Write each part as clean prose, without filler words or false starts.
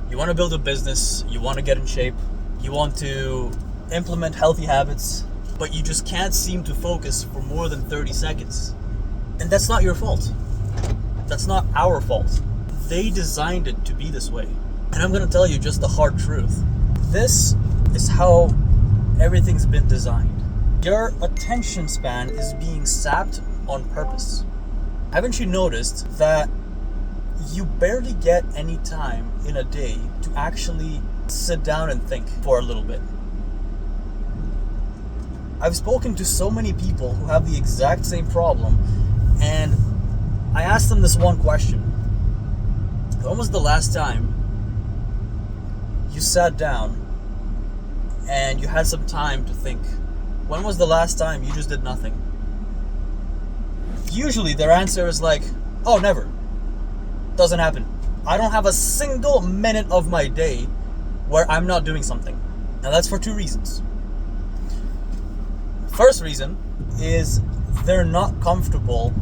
You want to build a business, you want to get in shape, you want to implement healthy habits, but you just can't seem to focus for more than 30 seconds. And that's not your fault. That's not our fault. They designed it to be this way. And I'm going to tell you just the hard truth. This is how everything's been designed. Your attention span is being sapped on purpose. Haven't you noticed that you barely get any time in a day to actually sit down and think for a little bit? I've spoken to so many people who have the exact same problem, and I asked them this one question. When was the last time you sat down and you had some time to think? When was the last time you just did nothing? Usually their answer is like, oh, never. Doesn't happen. I don't have a single minute of my day where I'm not doing something. Now that's for two reasons. First reason is they're not comfortable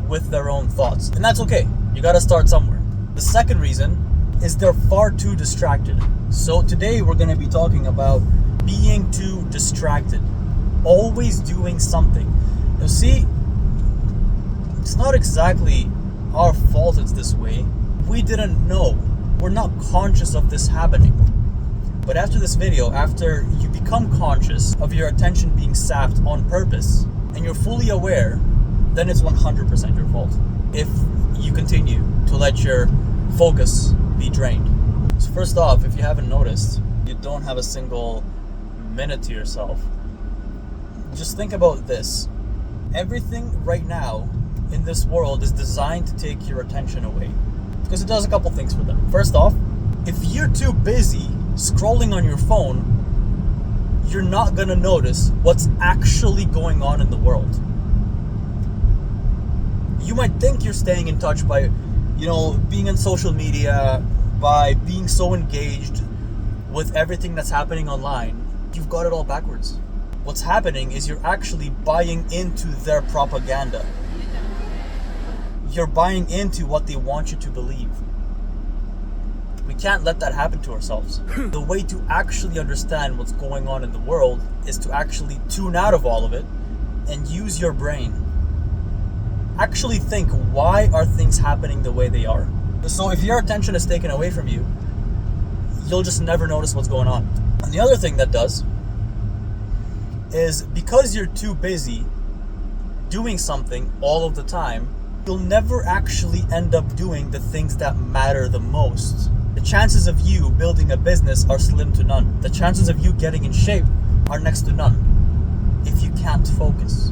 with their own thoughts. And that's okay. You gotta start somewhere. The second reason is they're far too distracted. So today we're gonna be talking about being too distracted. Always doing something. You see, it's not exactly our fault it's this way. We didn't know. We're not conscious of this happening. But after this video, after you become conscious of your attention being sapped on purpose, and you're fully aware, then it's 100% your fault. If you continue to let your focus be drained. So first off, if you haven't noticed, you don't have a single minute to yourself. Just think about this. Everything right now in this world is designed to take your attention away. Because it does a couple things for them. First off, if you're too busy scrolling on your phone, you're not gonna notice what's actually going on in the world. You might think you're staying in touch by, being on social media, by being so engaged with everything that's happening online. You've got it all backwards. What's happening is you're actually buying into their propaganda. You're buying into what they want you to believe. We can't let that happen to ourselves. The way to actually understand what's going on in the world is to actually tune out of all of it and use your brain. Actually think, why are things happening the way they are? So if your attention is taken away from you, you'll just never notice what's going on. And the other thing that does is because you're too busy doing something all of the time, you'll never actually end up doing the things that matter the most. The chances of you building a business are slim to none. The chances of you getting in shape are next to none if you can't focus.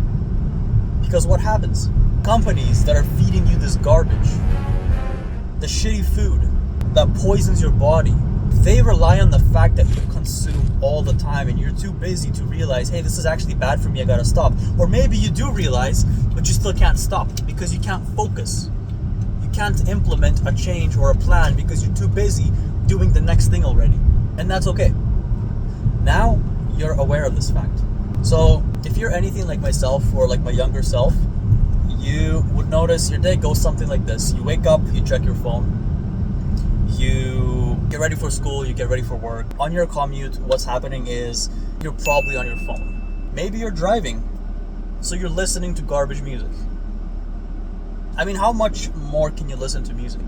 Because what happens? Companies that are feeding you this garbage, the shitty food that poisons your body, they rely on the fact that you consume all the time and you're too busy to realize, hey, this is actually bad for me, I gotta stop. Or maybe you do realize, but you still can't stop because you can't focus. You can't implement a change or a plan because you're too busy doing the next thing already. And that's okay. Now you're aware of this fact. So if you're anything like myself or like my younger self, you would notice your day goes something like this. You wake up, you check your phone, you get ready for school, you get ready for work. On your commute, what's happening is you're probably on your phone. Maybe you're driving, so you're listening to garbage music. I mean, how much more can you listen to music?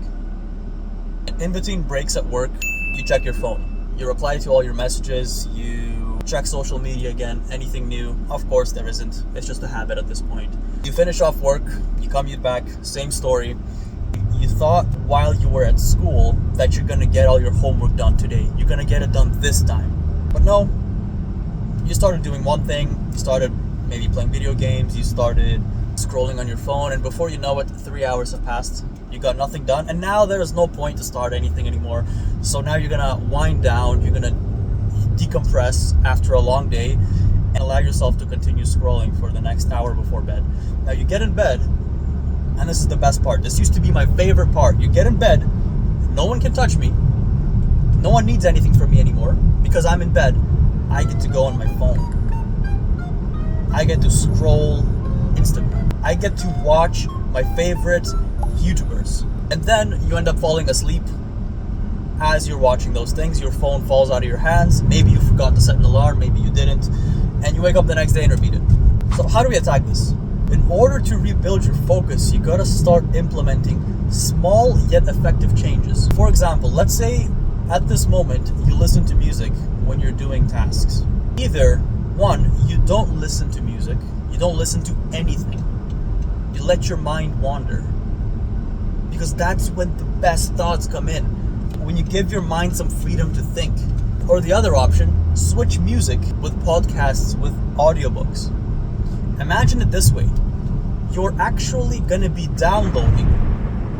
In between breaks at work, you check your phone. You reply to all your messages, you check social media again, anything new. Of course there isn't, it's just a habit at this point. You finish off work, you commute back, same story. You thought while you were at school that you're gonna get all your homework done today. You're gonna get it done this time. But no, you started doing one thing, you started maybe playing video games, you started scrolling on your phone, and before you know it, 3 hours have passed. You got nothing done, and now there is no point to start anything anymore. So now you're gonna wind down, you're gonna decompress after a long day and allow yourself to continue scrolling for the next hour before bed. Now you get in bed, and this is the best part. This used to be my favorite part. You get in bed, no one can touch me. No one needs anything from me anymore because I'm in bed. I get to go on my phone. I get to scroll Instagram. I get to watch my favorite YouTubers. And then you end up falling asleep as you're watching those things, your phone falls out of your hands. Maybe you forgot to set an alarm, maybe you didn't, and you wake up the next day and repeat it. So how do we attack this? In order to rebuild your focus, you gotta start implementing small yet effective changes. For example, let's say at this moment you listen to music when you're doing tasks. Either one, you don't listen to music, you don't listen to anything. You let your mind wander. Because that's when the best thoughts come in. When you give your mind some freedom to think. Or the other option, switch music with podcasts, with audiobooks. Imagine it this way. You're actually gonna be downloading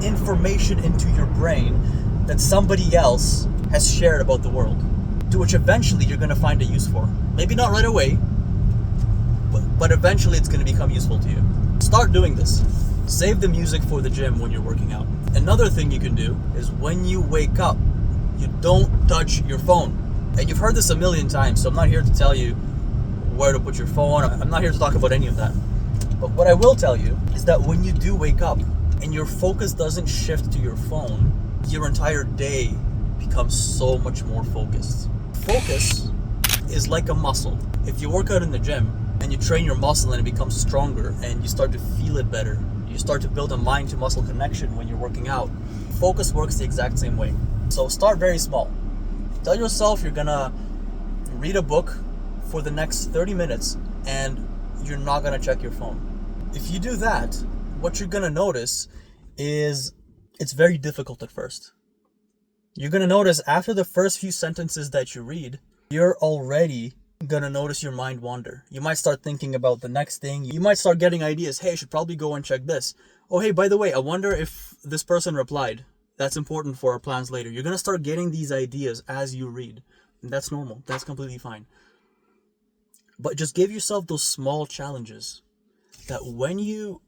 information into your brain that somebody else has shared about the world, to which eventually you're gonna find a use for. Maybe not right away, but eventually it's gonna become useful to you. Start doing this. Save the music for the gym when you're working out. Another thing you can do is when you wake up, you don't touch your phone. And you've heard this a million times, so I'm not here to tell you where to put your phone. I'm not here to talk about any of that. But what I will tell you is that when you do wake up and your focus doesn't shift to your phone, your entire day becomes so much more focused. Focus is like a muscle. If you work out in the gym and you train your muscle and it becomes stronger and you start to feel it better, you start to build a mind to muscle connection when you're working out, focus works the exact same way. So start very small. Tell yourself you're gonna read a book for the next 30 minutes and you're not gonna check your phone. If you do that, what you're gonna notice is it's very difficult at first. You're gonna notice after the first few sentences that you read, you're already gonna notice your mind wander. You might start thinking about the next thing. You might start getting ideas. Hey, I should probably go and check this. Oh, hey, by the way, I wonder if this person replied. That's important for our plans later. You're gonna start getting these ideas as you read. And that's normal. That's completely fine. But just give yourself those small challenges that when you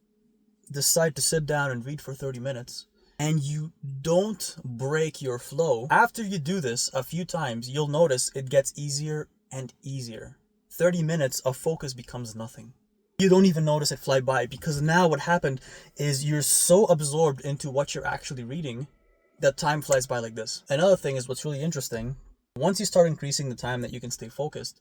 decide to sit down and read for 30 minutes and you don't break your flow, after you do this a few times, you'll notice it gets easier and easier. 30 minutes of focus becomes nothing. You don't even notice it fly by because now what happened is you're so absorbed into what you're actually reading that time flies by like this. Another thing is what's really interesting, once you start increasing the time that you can stay focused,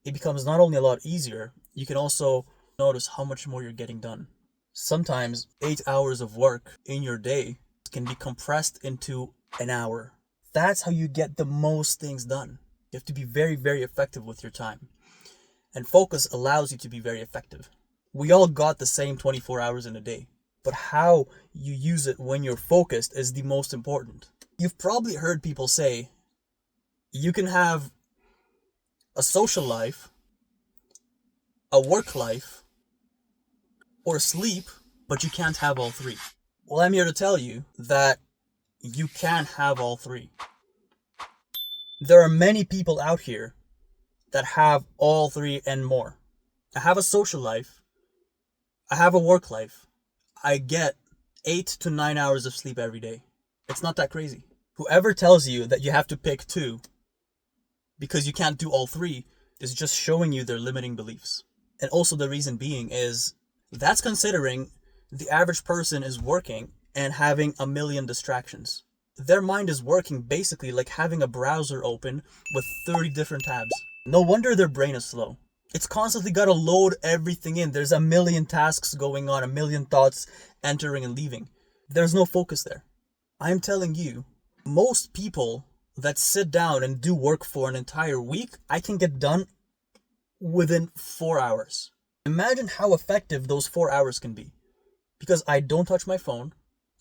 it becomes not only a lot easier, you can also notice how much more you're getting done. Sometimes 8 hours of work in your day can be compressed into an hour. That's how you get the most things done. You have to be very, very effective with your time. And focus allows you to be very effective. We all got the same 24 hours in a day, but how you use it when you're focused is the most important. You've probably heard people say, you can have a social life, a work life, or sleep, but you can't have all three. Well, I'm here to tell you that you can have all three. There are many people out here that have all three and more. I have a social life. I have a work life. I get 8 to 9 hours of sleep every day. It's not that crazy. Whoever tells you that you have to pick two because you can't do all three is just showing you their limiting beliefs. And also the reason being is that's considering the average person is working and having a million distractions. Their mind is working basically like having a browser open with 30 different tabs. No wonder their brain is slow. It's constantly got to load everything in. There's a million tasks going on, a million thoughts entering and leaving. There's no focus there. I'm telling you, most people that sit down and do work for an entire week, I can get done within 4 hours. Imagine how effective those 4 hours can be. Because I don't touch my phone.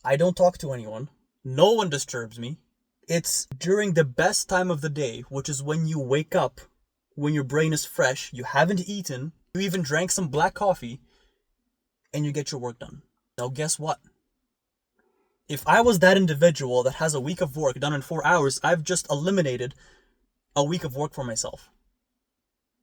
I don't talk to anyone. No one disturbs me. It's during the best time of the day, which is when you wake up, when your brain is fresh, you haven't eaten, you even drank some black coffee, and you get your work done. Now guess what? If I was that individual that has a week of work done in 4 hours, I've just eliminated a week of work for myself.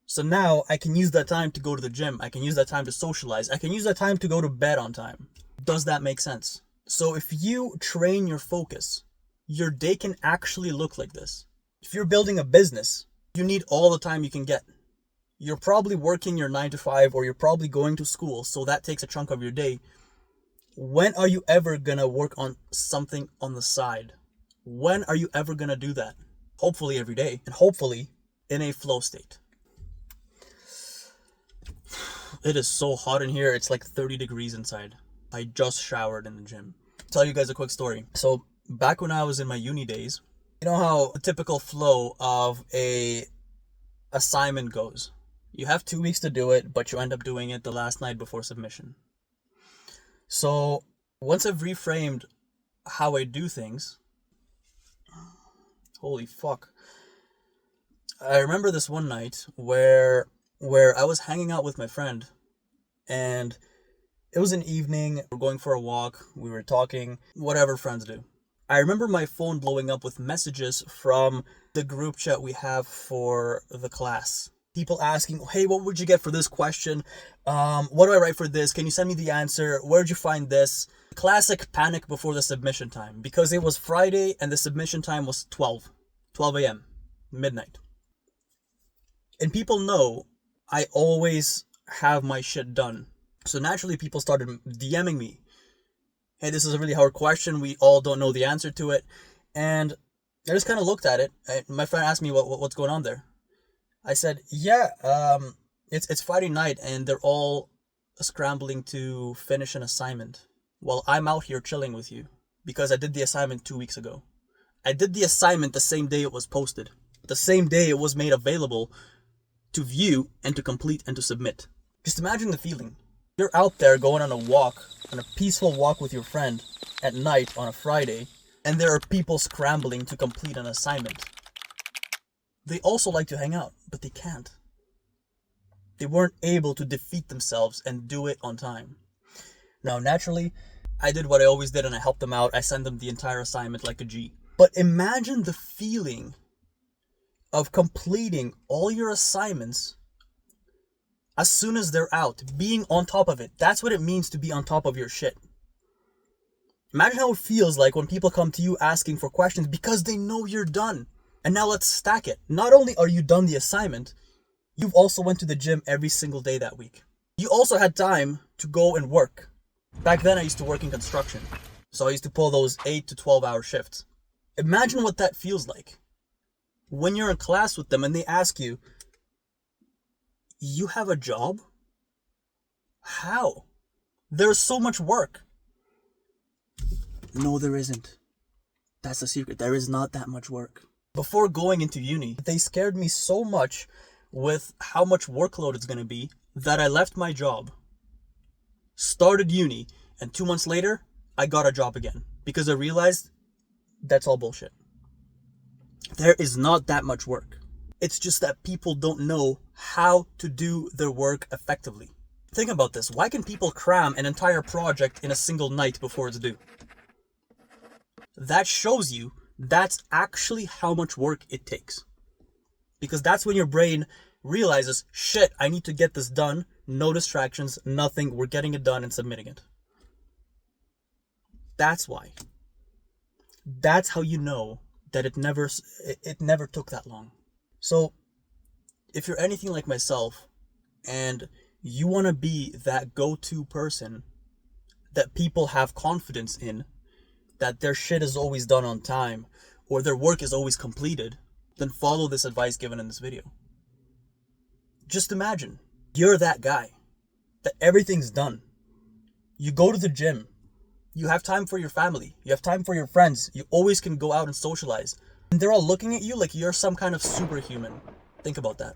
So now I can use that time to go to the gym. I can use that time to socialize. I can use that time to go to bed on time. Does that make sense? So if you train your focus, your day can actually look like this. If you're building a business, you need all the time you can get. You're probably working your 9 to 5 or you're probably going to school, so that takes a chunk of your day. When are you ever gonna work on something on the side? When are you ever going to do that? Hopefully every day, and hopefully in a flow state. It is so hot in here. It's like 30 degrees inside. I just showered in the gym. Tell you guys a quick story. So back when I was in my uni days, you know how the typical flow of a assignment goes. You have 2 weeks to do it, but you end up doing it the last night before submission. So once I've reframed how I do things, holy fuck. I remember this one night where I was hanging out with my friend, and it was an evening. We're going for a walk. We were talking, whatever friends do. I remember my phone blowing up with messages from the group chat we have for the class. People asking, hey, what would you get for this question? What do I write for this? Can you send me the answer? Where'd you find this? Classic panic before the submission time, because it was Friday and the submission time was 12 a.m., midnight. And people know I always have my shit done. So naturally people started DMing me. Hey, this is a really hard question. We all don't know the answer to it. And I just kind of looked at it. My friend asked me what's going on there. I said, yeah, it's Friday night and they're all scrambling to finish an assignment while I'm out here chilling with you because I did the assignment 2 weeks ago. I did the assignment the same day it was posted, the same day it was made available to view and to complete and to submit. Just imagine the feeling. You're out there going on a peaceful walk with your friend at night on a Friday, and there are people scrambling to complete an assignment. They also like to hang out, but they can't. They weren't able to defeat themselves and do it on time. Now, naturally, I did what I always did and I helped them out. I sent them the entire assignment like a G. But imagine the feeling of completing all your assignments as soon as they're out, being on top of it. That's what it means to be on top of your shit. Imagine how it feels like when people come to you asking for questions because they know you're done. And now let's stack it. Not only are you done the assignment, you've also went to the gym every single day that week. You also had time to go and work. Back then I used to work in construction, so I used to pull those 8 to 12 hour shifts. Imagine what that feels like when you're in class with them and they ask you, you have a job? How? There's so much work. No, there isn't. That's the secret. There is not that much work. Before going into uni, they scared me so much with how much workload it's going to be that I left my job, started uni, and 2 months later, I got a job again because I realized that's all bullshit. There is not that much work. It's just that people don't know how to do their work effectively. Think about this. Why can people cram an entire project in a single night before it's due? That shows you that's actually how much work it takes. Because that's when your brain realizes, shit, I need to get this done. No distractions, nothing. We're getting it done and submitting it. That's why. That's how you know that it never took that long. So if you're anything like myself and you want to be that go-to person that people have confidence in, that their shit is always done on time or their work is always completed, then follow this advice given in this video. Just imagine you're that guy, that everything's done. You go to the gym. You have time for your family. You have time for your friends. You always can go out and socialize. And they're all looking at you like you're some kind of superhuman. Think about that.